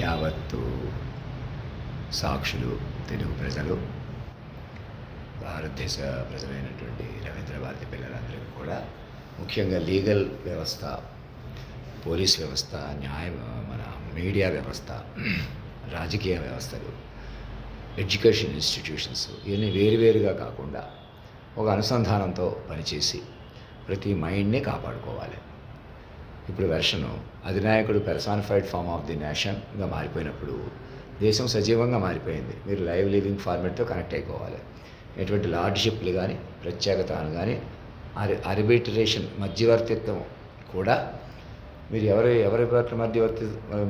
యావత్తు సాక్షులు, తెలుగు ప్రజలు, భారతదేశ ప్రజలైనటువంటి రవీంద్ర భారతి పిల్లలందరికీ కూడా, ముఖ్యంగా లీగల్ వ్యవస్థ, పోలీస్ వ్యవస్థ, మన మీడియా వ్యవస్థ, రాజకీయ వ్యవస్థలు, ఎడ్యుకేషన్ ఇన్స్టిట్యూషన్స్ ఇవన్నీ వేరువేరుగా కాకుండా ఒక అనుసంధానంతో పనిచేసి ప్రతి మైండ్ని కాపాడుకోవాలి. ఇప్పుడు వెర్షను అధినాయకుడు పెర్సానిఫైడ్ ఫామ్ ఆఫ్ ది నేషన్గా మారిపోయినప్పుడు దేశం సజీవంగా మారిపోయింది. మీరు లైవ్ లివింగ్ ఫార్మేట్తో కనెక్ట్ అయిపోవాలి. ఎటువంటి లార్డ్షిప్లు కానీ, ప్రత్యేకతను కానీ, ఆర్బిట్రేషన్ మధ్యవర్తిత్వం కూడా మీరు ఎవరి పట్ల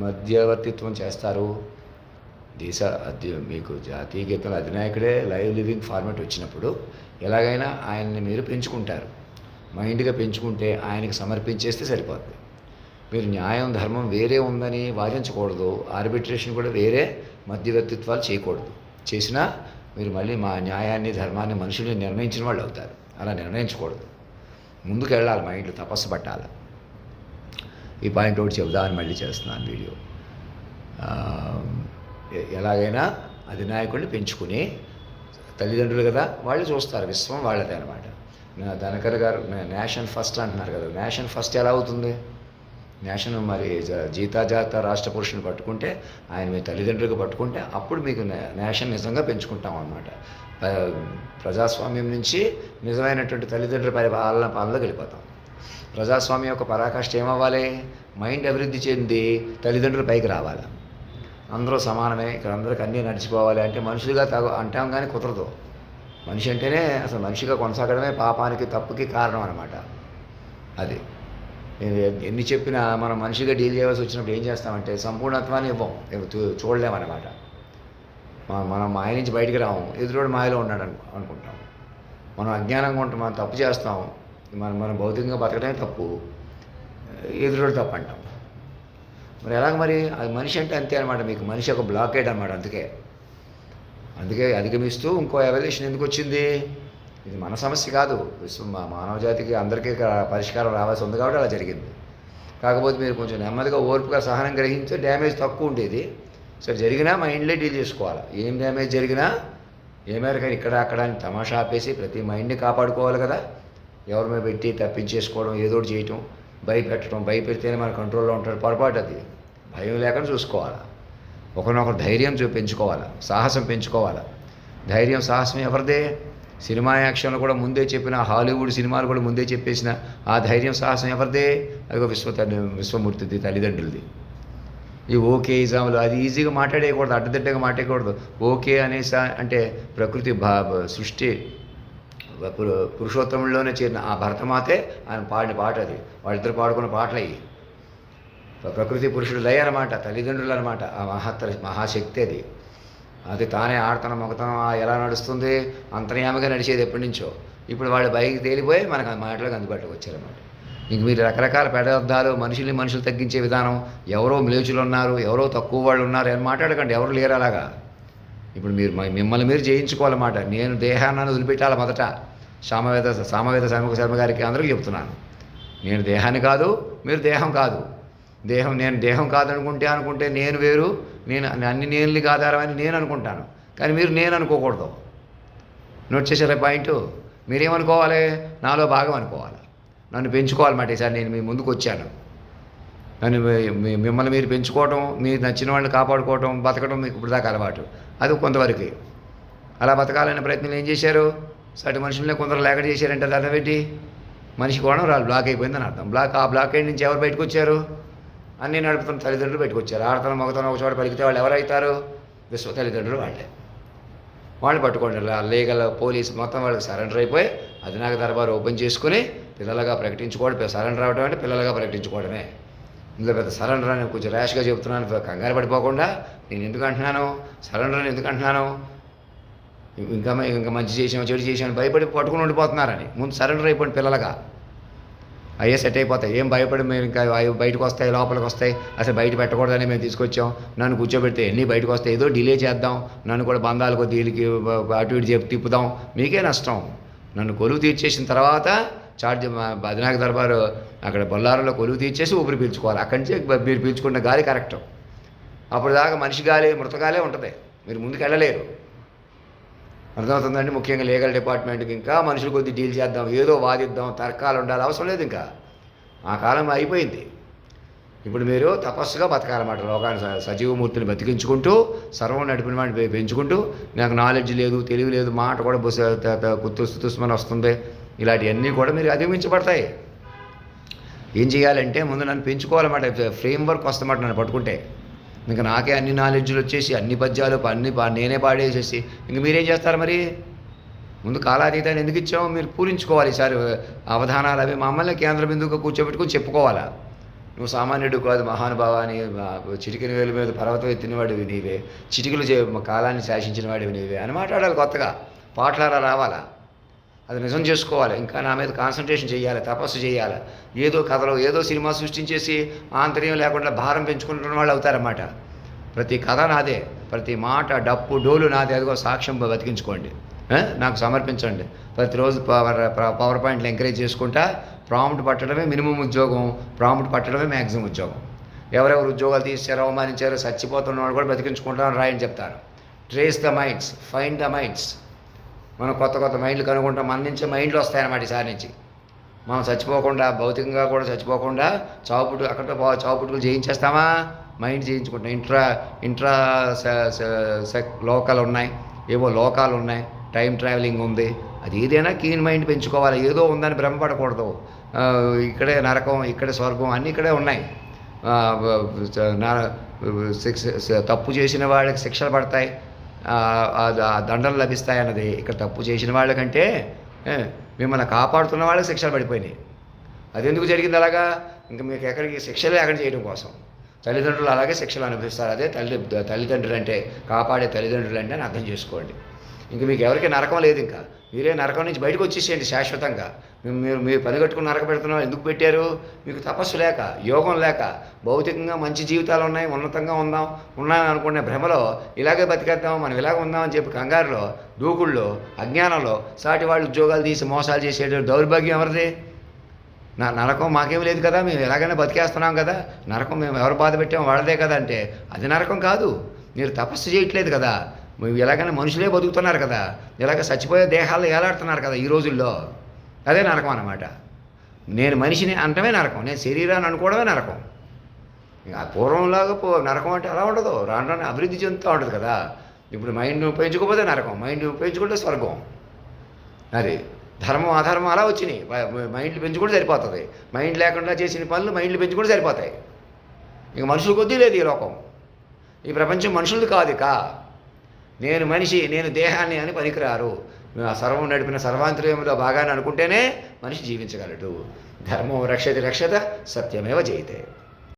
మధ్యవర్తిత్వం చేస్తారు? మీకు జాతీయ గీతంలో అధినాయకుడే లైవ్ లివింగ్ ఫార్మేట్ వచ్చినప్పుడు ఎలాగైనా ఆయన్ని మీరు పెంచుకుంటారు. మైండ్గా పెంచుకుంటే ఆయనకి సమర్పించేస్తే సరిపోద్ది. మీరు న్యాయం, ధర్మం వేరే ఉందని వాదించకూడదు. ఆర్బిట్రేషన్ కూడా వేరే మధ్యవర్తిత్వాలు చేయకూడదు. చేసినా మీరు మళ్ళీ మా న్యాయాన్ని, ధర్మాన్ని మనుషుల్ని నిర్ణయించిన వాళ్ళు అవుతారు. అలా నిర్ణయించకూడదు. ముందుకు వెళ్ళాలి, మైండ్లో తపస్సు పట్టాలి. ఈ పాయింట్ ఒకటి చెబుదామని మళ్ళీ చేస్తున్నాను వీడియో. ఎలాగైనా అధినాయకుడిని పెంచుకుని, తల్లిదండ్రులు కదా వాళ్ళు చూస్తారు, విశ్వం వాళ్ళదే అనమాట. ధనకర్ గారు నేషన్ ఫస్ట్ అంటున్నారు కదా, నేషన్ ఫస్ట్ ఎలా అవుతుంది? నేషన్ మరి జీతాజాత రాష్ట్ర పురుషుని పట్టుకుంటే, ఆయన మీ తల్లిదండ్రులకు పట్టుకుంటే అప్పుడు మీకు నేషన్ నిజంగా పెంచుకుంటాం అన్నమాట. ప్రజాస్వామ్యం నుంచి నిజమైనటువంటి తల్లిదండ్రుల పాలనలోకి వెళ్ళిపోతాం. ప్రజాస్వామ్యం యొక్క పరాకాష్ఠ ఏమవ్వాలి? మైండ్ అభివృద్ధి చెంది తల్లిదండ్రుల పైకి రావాలి. అందరూ సమానమే, ఇక్కడ అందరికి అన్నీ నడిచిపోవాలి అంటే మనుషులుగా అంటాం కానీ కుదరదు. మనిషి అంటేనే అసలు మనిషిగా కొనసాగడమే పాపానికి, తప్పుకి కారణం అనమాట. అది నేను ఎన్ని చెప్పినా మనం మనిషిగా డీల్ చేయవలసి వచ్చినప్పుడు ఏం చేస్తామంటే సంపూర్ణత్వాన్ని ఇవ్వం, చూడలేమన్నమాట. మనం మాయ నుంచి బయటికి రాము, ఎదురోడు మాయలో ఉన్నాడు అనుకుంటాం. మనం అజ్ఞానంగా ఉంటాం, మనం తప్పు చేస్తాం. మనం భౌతికంగా బతకడమే తప్పు, ఎదురోడు తప్పు అంటాం. మరి ఎలాగ మరి? అది మనిషి అంటే అంతే అనమాట. మీకు మనిషి ఒక బ్లాకేడ్ అనమాట. అందుకే అధిగమిస్తూ ఇంకో ఎవల్యూషన్ ఎందుకు వచ్చింది? ఇది మన సమస్య కాదు, మానవ జాతికి అందరికీ పరిష్కారం రావాల్సి ఉంది కాబట్టి అలా జరిగింది. కాకపోతే మీరు కొంచెం నెమ్మదిగా, ఓర్పుగా, సహనం గ్రహించే డ్యామేజ్ తక్కువ ఉండేది. సరే, జరిగినా మైండ్లే డీల్ చేసుకోవాలి. ఏం డ్యామేజ్ జరిగినా ఏమేరకైనా ఇక్కడ అక్కడ అని తమాషా ఆపేసి ప్రతి మైండ్ని కాపాడుకోవాలి కదా. ఎవరి మీద పెట్టి తప్పించేసుకోవడం, ఏదోటి చేయటం, భయపెట్టడం, భయపెడితేనే మన కంట్రోల్లో ఉంటాడు, పొరపాటు. అది భయం లేకుండా చూసుకోవాలి. ఒకరినొకరు ధైర్యం పెంచుకోవాలి, సాహసం పెంచుకోవాలి. ధైర్యం, సాహసం ఎవరిదే? సినిమా యాక్షన్లు కూడా ముందే చెప్పిన, హాలీవుడ్ సినిమాలు కూడా ముందే చెప్పేసిన ఆ ధైర్యం, సాహసం ఎవరిదే? అదిగో విశ్వమూర్తిది, తల్లిదండ్రులది. ఈ ఓకే ఇజాములు అది ఈజీగా మాట్లాడేయకూడదు, అడ్డదిడ్డగా మాట్లాడకూడదు. ఓకే అనేసి అంటే ప్రకృతి సృష్టి పురుషోత్తముల్లోనే చేరిన ఆ భరతమాతే ఆయన పాడిన పాట అది. వాళ్ళిద్దరు పాడుకున్న పాటలు అయ్యి. ప్రకృతి పురుషుడు దయ అనమాట, తల్లిదండ్రులు అనమాట. ఆ మహాశక్తి అది. అది తానే ఆడతనం, మొగతనం ఎలా నడుస్తుంది? అంతర్యామిగా నడిచేది ఎప్పటి నుంచో. ఇప్పుడు వాళ్ళు బయటికి తేలిపోయి మనకు మాటలకు అందుబాటులోకి వచ్చారన్నమాట. ఇంక మీరు రకరకాల పెడర్థాలు, మనుషులు తగ్గించే విధానం, ఎవరో మ్లేచులు ఉన్నారు, ఎవరో తక్కువ వాళ్ళు ఉన్నారు అని మాట్లాడకండి. ఎవరు లేరు అలాగా. ఇప్పుడు మిమ్మల్ని మీరు జయించుకోవాలన్నమాట. నేను దేహాన్ని వదిలిపెట్టాలి మొదట. సామవేద షణ్ముఖ శర్మ గారికి అందరికీ చెప్తున్నాను, నేను దేహాన్ని కాదు, మీరు దేహం కాదు. నేను దేహం కాదనుకుంటే నేను వేరు, నేను అన్ని నేనులకి ఆధారమని నేను అనుకుంటాను. కానీ మీరు నేను అనుకోకూడదు. నోట్ చేశారా పాయింట్? మీరేమనుకోవాలి? నాలో భాగం అనుకోవాలి. నన్ను పెంచుకోవాలన్నమాట. ఈసారి నేను మీ ముందుకు వచ్చాను. మిమ్మల్ని మీరు పెంచుకోవడం, మీరు నచ్చిన వాళ్ళని కాపాడుకోవడం, బతకడం మీకు ఇప్పుడు దాకా అలవాటు. అది కొంతవరకు. అలా బతకాలనే ప్రయత్నం ఏం చేశారు? సటి మనుషులనే కొందరు లేకటి చేశారంటే అర్థం ఏంటి? మనిషి కోణం వాళ్ళు బ్లాక్ అయిపోయిందని అర్థం. ఆ బ్లాకేజ్ నుంచి ఎవరు బయటకు వచ్చారు? అన్నీ నడుపుతున్న తల్లిదండ్రులు బయటకు వచ్చారు. ఆడతనం, మగతనం ఒక చోట పలికితే వాళ్ళు ఎవరైతారు? తల్లిదండ్రులు వాళ్ళే. వాళ్ళు పట్టుకోండి. లీగల్, పోలీసు మొత్తం వాళ్ళకి సరెండర్ అయిపోయి అధినాయక దర్బారు ఓపెన్ చేసుకుని పిల్లలుగా ప్రకటించుకోవడం. సరెండర్ అవ్వడం అంటే పిల్లలుగా ప్రకటించుకోవడమే. ఇందులో పెద్ద సరెండర్ అని కొంచెం ర్యాష్గా చెబుతున్నాను, కంగారు పడిపోకుండా. నేను ఎందుకు అంటున్నాను సరెండర్ అని? ఎందుకు అంటున్నాను? ఇంకా మంచి చేసాము, చెడు చేసాము భయపడి పట్టుకుని ఉండిపోతున్నారని. ముందు సరెండర్ అయిపోండి పిల్లలుగా. అయ్యే సెట్ అయిపోతాయి. ఏం భయపడి మీరు ఇంకా బయటకు వస్తాయి, లోపలికి వస్తాయి. అసలు బయట పెట్టకూడదని మేము తీసుకొచ్చాం. నన్ను కూర్చోబెడితే ఎన్ని బయటకు వస్తాయి? ఏదో డిలే చేద్దాం, నన్ను కూడా బంధాలు కొద్ది వీళ్ళకి అటు ఇటు చెప్పి తిప్పుదాం, మీకే నష్టం. నన్ను కొలువు తీర్చేసిన తర్వాత అధినాయక దర్బారు అక్కడ బొల్లారంలో కొలువు తీర్చేసి ఊపిరి పీల్చుకోవాలి. అక్కడి నుంచి మీరు పీల్చుకున్న గాలి కరెక్ట్. అప్పుడు దాకా మనిషి గాలి మృతగాలే ఉంటుంది, మీరు ముందుకు వెళ్ళలేరు. అర్థమవుతుందండి. ముఖ్యంగా లీగల్ డిపార్ట్మెంట్కి ఇంకా మనుషులు కొద్ది డీల్ చేద్దాం, ఏదో వాదిద్దాం, తర్కాలు ఉండాలి, అవసరం లేదు. ఇంకా ఆ కాలం అయిపోయింది. ఇప్పుడు మీరు తపస్సుగా బతకాలన్నమాట. లోకాన్ని సజీవమూర్తిని బతికించుకుంటూ, సర్వం నడిపిన వాడిని పెంచుకుంటూ, నాకు నాలెడ్జ్ లేదు, తెలివి లేదు, మాట కూడా తుస్మని వస్తుంది, ఇలాంటివన్నీ కూడా మీరు అధిగమించబడతాయి. ఏం చేయాలంటే ముందు నన్ను పెంచుకోవాలన్నమాట. ఫ్రేమ్వర్క్ వస్తామన్నమాట. నన్ను పట్టుకుంటే ఇంకా నాకే అన్ని నాలెడ్జ్లు వచ్చేసి అన్ని పద్యాలు నేనే పాడేసేసి ఇంక మీరేం చేస్తారు మరి? ముందు కాలాతీతాన్ని ఎందుకు ఇచ్చామో మీరు పూరించుకోవాలి. ఈసారి అవధానాలు అవి మమ్మల్ని కేంద్ర బిందువుగా కూర్చోబెట్టుకుని చెప్పుకోవాలా. నువ్వు సామాన్యుడు కాదు మహానుభావ అని, చిటికిన వేలు మీద పర్వతం ఎత్తినవాడివి నీవే, చిటికలు కాలాన్ని శాసించిన వాడివి నీవే అని మాట్లాడాలి. కొత్తగా పాటలారా రావాలా, అది నిజం చేసుకోవాలి. ఇంకా నా మీద కాన్సన్ట్రేషన్ చేయాలి, తపస్సు చేయాలి. ఏదో కథలో ఏదో సినిమా సృష్టించేసి ఆంతర్యం లేకుండా భారం పెంచుకుంటున్న వాళ్ళు అవుతారన్నమాట. ప్రతి కథ నాదే, ప్రతి మాట డప్పు డోలు నాదే. అదిగో సాక్ష్యం బతికించుకోండి, నాకు సమర్పించండి. ప్రతిరోజు పవర్ పాయింట్లు ఎంకరేజ్ చేసుకుంటా. ప్రాంప్ట్ పట్టడమే మినిమం ఉద్యోగం, ప్రాంప్ట్ పట్టడమే మ్యాక్సిమం ఉద్యోగం. ఎవరెవరు ఉద్యోగాలు తీసారో అవమానించారో చచ్చిపోతున్న వాళ్ళు కూడా బతికించుకుంటారని రాయని చెప్తాను. Trace the minds, find the minds. మనం కొత్త కొత్త మైండ్లు కనుక్కుంటాం, మన నుంచే మైండ్లు వస్తాయన్నమాట. ఈసారి నుంచి మనం చచ్చిపోకుండా, భౌతికంగా కూడా చచ్చిపోకుండా చావుపుట్టుకులు జయించేస్తామా? మైండ్ చేయించుకుంటాం. ఇంట్రా లోకాలు ఉన్నాయి, ఏవో లోకాలు ఉన్నాయి, టైం ట్రావెలింగ్ ఉంది. అది ఏదైనా క్లీన్ మైండ్ పెంచుకోవాలి. ఏదో ఉందని భ్రమపడకూడదు. ఇక్కడే నరకం, ఇక్కడే స్వర్గం అన్నీ ఇక్కడే ఉన్నాయి. తప్పు చేసిన వాళ్ళకి శిక్షలు పడతాయి, దండలు లభిస్తాయి అన్నది. ఇక్కడ తప్పు చేసిన వాళ్ళకంటే మిమ్మల్ని కాపాడుతున్న వాళ్ళకి శిక్షలు పడిపోయినాయి. అది ఎందుకు జరిగింది అలాగా? ఇంకా మీకు ఎక్కడికి శిక్షలు లేకుండా చేయడం కోసం. తల్లిదండ్రులు అలాగే శిక్షలు అనుభవిస్తారు. అదే తల్లిదండ్రులు అంటే, కాపాడే తల్లిదండ్రులు అంటే అని అర్థం చేసుకోండి. ఇంక మీకు ఎవరికి నరకం లేదు. ఇంకా మీరే నరకం నుంచి బయటకు వచ్చేసేయండి శాశ్వతంగా. మీరు పని కట్టుకుని నరక పెడుతున్నారు. ఎందుకు పెట్టారు? మీకు తపస్సు లేక, యోగం లేక. భౌతికంగా మంచి జీవితాలు ఉన్నాయి, ఉన్నతంగా ఉన్నాయని అనుకునే భ్రమలో ఇలాగే బతికేద్దాం, మనం ఇలాగ ఉందామని చెప్పి కంగారులో, దూకుళ్ళలో, అజ్ఞానంలో సాటి వాళ్ళు ఉద్యోగాలు తీసి మోసాలు చేసేట దౌర్భాగ్యం ఎవరిది? నరకం మాకేం లేదు కదా, మేము ఎలాగైనా బతికేస్తున్నాం కదా, నరకం మేము ఎవరు బాధ పెట్టామో వాళ్ళదే కదా అంటే అది నరకం కాదు. మీరు తపస్సు చేయట్లేదు కదా, ఎలాగైనా మనుషులే బతుకుతున్నారు కదా, ఇలాగ చచ్చిపోయే దేహాల్లో ఏలాడుతున్నారు కదా ఈ రోజుల్లో. అదే నరకం అన్నమాట. నేను మనిషిని అంటమే నరకం, నేను శరీరాన్ని అనుకోవడమే నరకం. ఇంకా పూర్వంలాగా నరకం అంటే అలా ఉండదు, రాను అభివృద్ధి చెందుతూ ఉంటుంది కదా. ఇప్పుడు మైండ్ ఉపయోగించుకోకపోతే నరకం, మైండ్ ఉపయోగించుకుంటే స్వర్గం. అది ధర్మం అధర్మం అలా వచ్చినాయి. మైండ్లు పెంచుకుంటే సరిపోతుంది. మైండ్ లేకుండా చేసిన పనులు మైండ్లు పెంచుకుంటే సరిపోతాయి. ఇంక మనుషులు కొద్దీ లేదు ఈ లోకం, ఈ ప్రపంచం మనుషులది కాదు. నేను మనిషి, నేను దేహాన్ని అని పనికిరారు. ఆ సర్వం నడిపిన సర్వాంతర్యంలో బాగానే అనుకుంటేనే మనిషి జీవించగలడు. ధర్మం రక్షతి రక్షత, సత్యమేవ జయతే.